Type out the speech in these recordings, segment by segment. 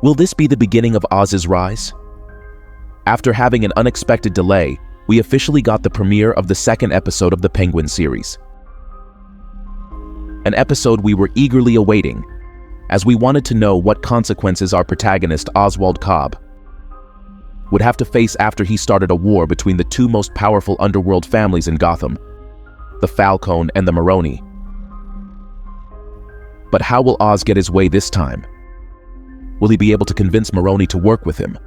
Will this be the beginning of Oz's rise? After having an unexpected delay, we officially got the premiere of the second episode of the Penguin series. An episode we were eagerly awaiting, as we wanted to know what consequences our protagonist, Oswald Cobb, would have to face after he started a war between the two most powerful underworld families in Gotham, the Falcone and the Maroni. But how will Oz get his way this time? Will he be able to convince Maroni to work with him?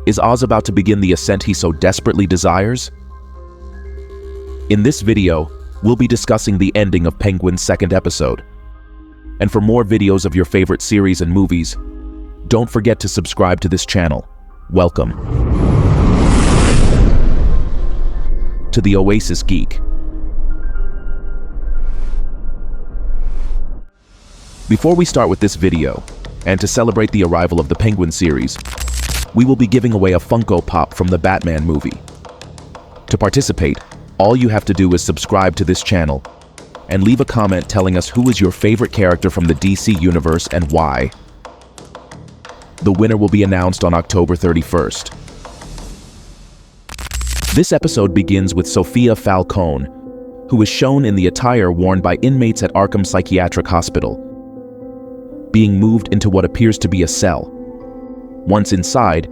Is Oz about to begin the ascent he so desperately desires? In this video, we'll be discussing the ending of Penguin's second episode. And for more videos of your favorite series and movies, don't forget to subscribe to this channel. Welcome to the Oasis Geek. Before we start with this video, and to celebrate the arrival of the Penguin series, we will be giving away a Funko Pop from the Batman movie. To participate, all you have to do is subscribe to this channel and leave a comment telling us who is your favorite character from the DC universe and why. The winner will be announced on October 31st. This episode begins with Sophia Falcone, who is shown in the attire worn by inmates at Arkham Psychiatric Hospital, being moved into what appears to be a cell. Once inside,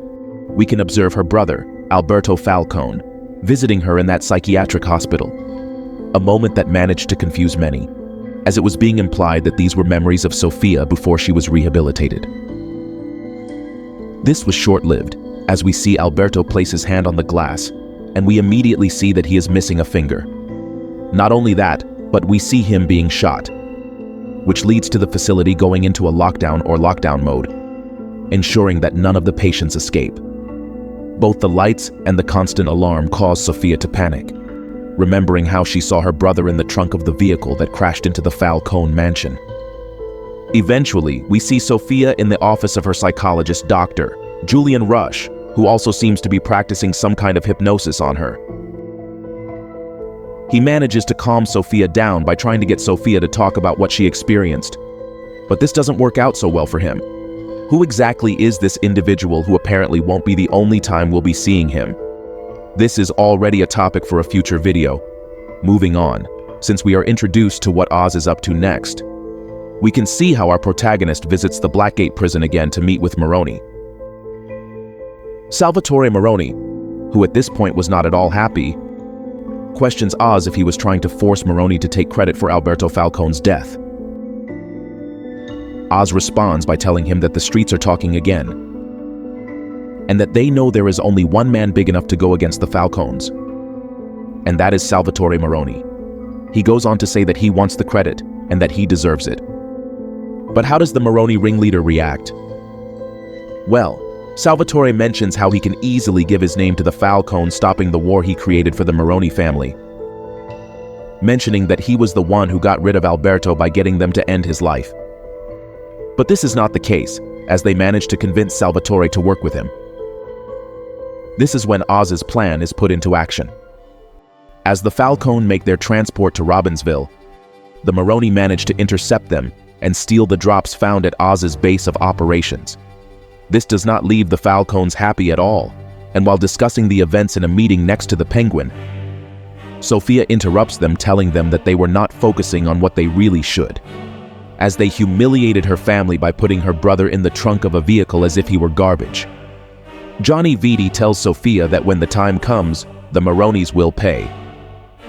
we can observe her brother, Alberto Falcone, visiting her in that psychiatric hospital, a moment that managed to confuse many, as it was being implied that these were memories of Sophia before she was rehabilitated. This was short-lived, as we see Alberto place his hand on the glass, and we immediately see that he is missing a finger. Not only that, but we see him being shot, which leads to the facility going into a lockdown mode, ensuring that none of the patients escape. Both the lights and the constant alarm cause Sophia to panic, remembering how she saw her brother in the trunk of the vehicle that crashed into the Falcone mansion. Eventually, we see Sophia in the office of her psychologist, Dr. Julian Rush, who also seems to be practicing some kind of hypnosis on her. He manages to calm Sophia down by trying to get Sophia to talk about what she experienced. But this doesn't work out so well for him. Who exactly is this individual who apparently won't be the only time we'll be seeing him? This is already a topic for a future video. Moving on, since we are introduced to what Oz is up to next, we can see how our protagonist visits the Blackgate prison again to meet with Maroni. Salvatore Maroni, who at this point was not at all happy, questions Oz if he was trying to force Maroni to take credit for Alberto Falcone's death. Oz responds by telling him that the streets are talking again, and that they know there is only one man big enough to go against the Falcones, and that is Salvatore Maroni. He goes on to say that he wants the credit and that he deserves it. But how does the Maroni ringleader react? Well, Salvatore mentions how he can easily give his name to the Falcone, stopping the war he created for the Maroni family, mentioning that he was the one who got rid of Alberto by getting them to end his life. But this is not the case, as they manage to convince Salvatore to work with him. This is when Oz's plan is put into action. As the Falcone make their transport to Robbinsville, the Maroni manage to intercept them and steal the drops found at Oz's base of operations. This does not leave the Falcones happy at all, and while discussing the events in a meeting next to the Penguin, Sophia interrupts them, telling them that they were not focusing on what they really should, as they humiliated her family by putting her brother in the trunk of a vehicle as if he were garbage. Johnny Vitti tells Sophia that when the time comes, the Maronis will pay.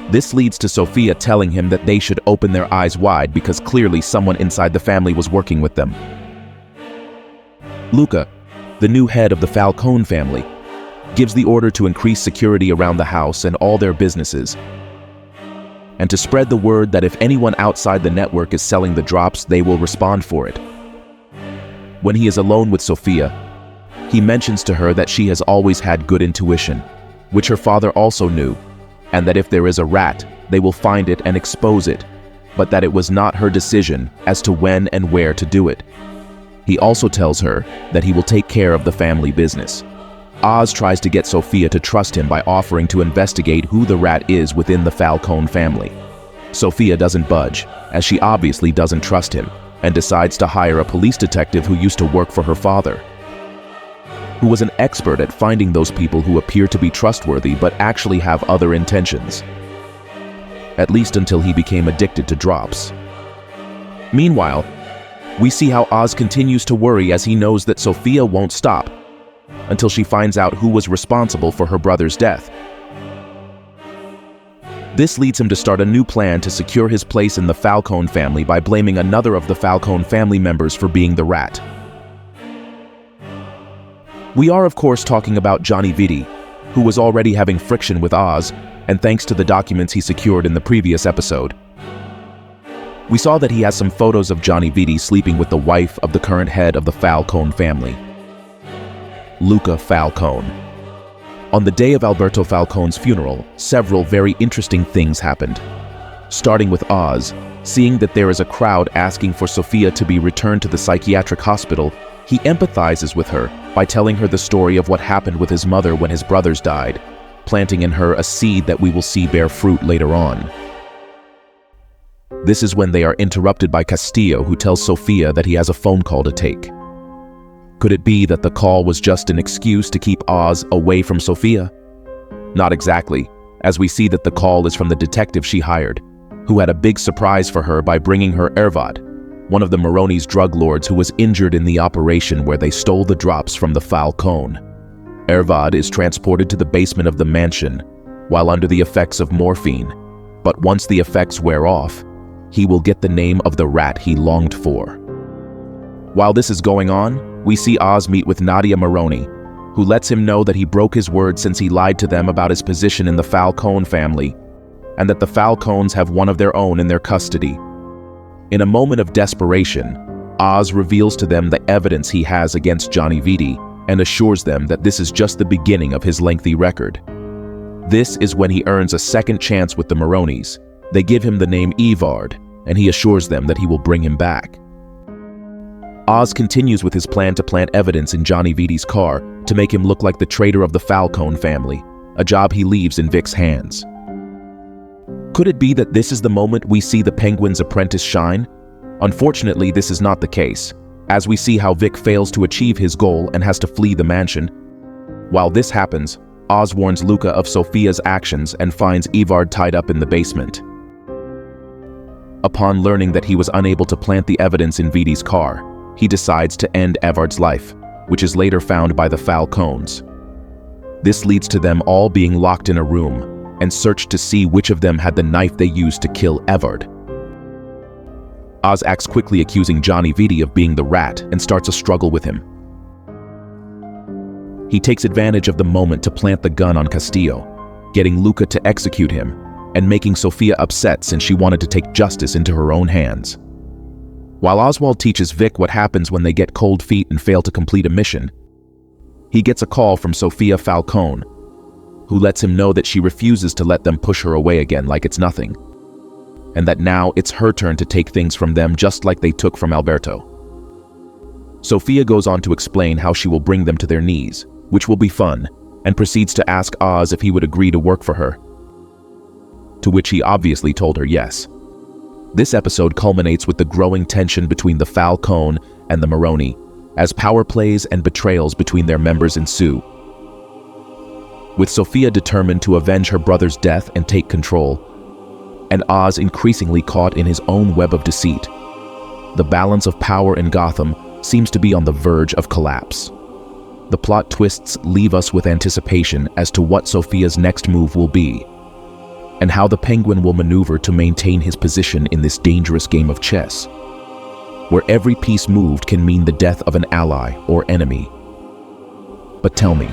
This leads to Sophia telling him that they should open their eyes wide because clearly someone inside the family was working with them. Luca, the new head of the Falcone family, gives the order to increase security around the house and all their businesses, and to spread the word that if anyone outside the network is selling the drops, they will respond for it. When he is alone with Sophia, he mentions to her that she has always had good intuition, which her father also knew, and that if there is a rat, they will find it and expose it, but that it was not her decision as to when and where to do it. He also tells her that he will take care of the family business. Oz tries to get Sophia to trust him by offering to investigate who the rat is within the Falcone family. Sophia doesn't budge, as she obviously doesn't trust him, and decides to hire a police detective who used to work for her father, who was an expert at finding those people who appear to be trustworthy but actually have other intentions, at least until he became addicted to drops. Meanwhile, we see how Oz continues to worry as he knows that Sophia won't stop until she finds out who was responsible for her brother's death. This leads him to start a new plan to secure his place in the Falcone family by blaming another of the Falcone family members for being the rat. We are, of course, talking about Johnny Vitti, who was already having friction with Oz, and thanks to the documents he secured in the previous episode. We saw that he has some photos of Johnny Vitti sleeping with the wife of the current head of the Falcone family, Luca Falcone. On the day of Alberto Falcone's funeral, several very interesting things happened. Starting with Oz, seeing that there is a crowd asking for Sophia to be returned to the psychiatric hospital, he empathizes with her by telling her the story of what happened with his mother when his brothers died, planting in her a seed that we will see bear fruit later on. This is when they are interrupted by Castillo, who tells Sophia that he has a phone call to take. Could it be that the call was just an excuse to keep Oz away from Sophia? Not exactly, as we see that the call is from the detective she hired, who had a big surprise for her by bringing her Ervad, one of the Maroni's drug lords who was injured in the operation where they stole the drops from the Falcone. Ervad is transported to the basement of the mansion while under the effects of morphine, but once the effects wear off, he will get the name of the rat he longed for. While this is going on, we see Oz meet with Nadia Maroni, who lets him know that he broke his word since he lied to them about his position in the Falcone family, and that the Falcones have one of their own in their custody. In a moment of desperation, Oz reveals to them the evidence he has against Johnny Vitti and assures them that this is just the beginning of his lengthy record. This is when he earns a second chance with the Maronis. They give him the name Evard, and he assures them that he will bring him back. Oz continues with his plan to plant evidence in Johnny Vitti's car to make him look like the traitor of the Falcone family, a job he leaves in Vic's hands. Could it be that this is the moment we see the Penguin's apprentice shine? Unfortunately, this is not the case, as we see how Vic fails to achieve his goal and has to flee the mansion. While this happens, Oz warns Luca of Sophia's actions and finds Evard tied up in the basement. Upon learning that he was unable to plant the evidence in Vitti's car, he decides to end Evard's life, which is later found by the Falcones. This leads to them all being locked in a room and searched to see which of them had the knife they used to kill Evard. Oz acts quickly, accusing Johnny Vitti of being the rat, and starts a struggle with him. He takes advantage of the moment to plant the gun on Castillo, getting Luca to execute him, and making Sophia upset since she wanted to take justice into her own hands. While Oswald teaches Vic what happens when they get cold feet and fail to complete a mission, he gets a call from Sophia Falcone, who lets him know that she refuses to let them push her away again like it's nothing, and that now it's her turn to take things from them just like they took from Alberto. Sophia goes on to explain how she will bring them to their knees, which will be fun, and proceeds to ask Oz if he would agree to work for her, to which he obviously told her yes. This episode culminates with the growing tension between the Falcone and the Maroni, as power plays and betrayals between their members ensue. With Sophia determined to avenge her brother's death and take control, and Oz increasingly caught in his own web of deceit, the balance of power in Gotham seems to be on the verge of collapse. The plot twists leave us with anticipation as to what Sophia's next move will be, and how the Penguin will maneuver to maintain his position in this dangerous game of chess, where every piece moved can mean the death of an ally or enemy. But tell me,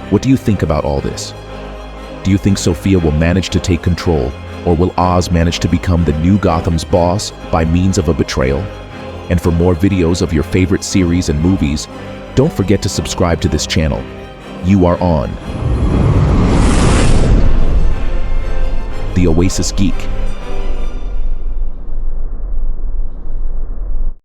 what do you think about all this? Do you think Sophia will manage to take control, or will Oz manage to become the new Gotham's boss by means of a betrayal? And for more videos of your favorite series and movies, don't forget to subscribe to this channel. You are on The Oasis Geek.